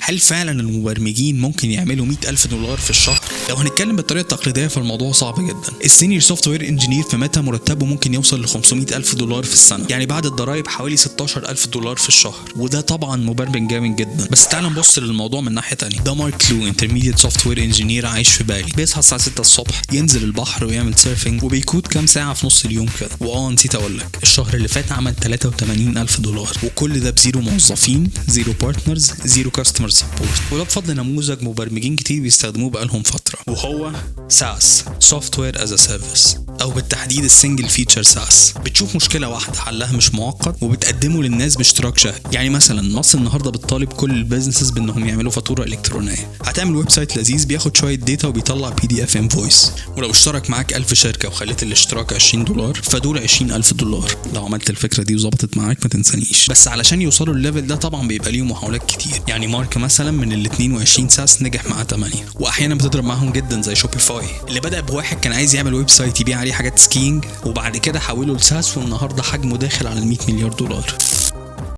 هل فعلا المبرمجين ممكن يعملوا $100,000 في الشهر؟ لو هنتكلم بالطريقه التقليديه فالموضوع صعب جدا. السينيور سوفت وير انجينير في ميتا مرتبه ممكن يوصل ل $500,000 في السنه، يعني بعد الضرايب حوالي $16,000 في الشهر، وده طبعا مبرمج جامد جدا. بس تعال نبص للموضوع من ناحيه تانية. ده مارك لو انترميديت سوفت وير انجينير عايش في بالي، بيصحى الساعه 6 الصبح، ينزل البحر ويعمل سيرفنج، وبيكود كام ساعه في نص اليوم كده. نسيت اقول لك، الشهر اللي فات عمل $83,000، وكل ده بزيرو موظفين، زيرو بارتنرز، زيرو كاستمر سبورت، وده بفضل نموذج مبرمجين كتير بيستخدموه بقالهم فتره، وهو SaaS Software as a Service، او بالتحديد السنجل فيتشر ساس. بتشوف مشكله واحده حلها مش معقد وبتقدمه للناس باشتراك شهري. يعني مثلا مصر النهارده بتطالب كل البيزنسز بانهم يعملوا فاتوره الكترونيه. هتعمل ويب سايت لذيذ بياخد شويه داتا وبيطلع PDF انفويس، ولو اشترك معاك 1000 شركه وخليت الاشتراك $20 فدول $20,000. لو عملت الفكره دي وظبطت معاك ما تنسانيش. بس علشان يوصلوا الليفل ده طبعا بيبقى ليهم محاولات كتير. يعني مارك مثلا من ال 22 ساس نجح معاه 8، واحيانا بتضرب معاهم جدا زي شوبيفاي اللي بدأ بواحد كان عايز يعمل ويب سايت يبيع عليه حاجات سكينج، وبعد كده حوله لساس، والنهارده حجمه داخل على $100 مليار.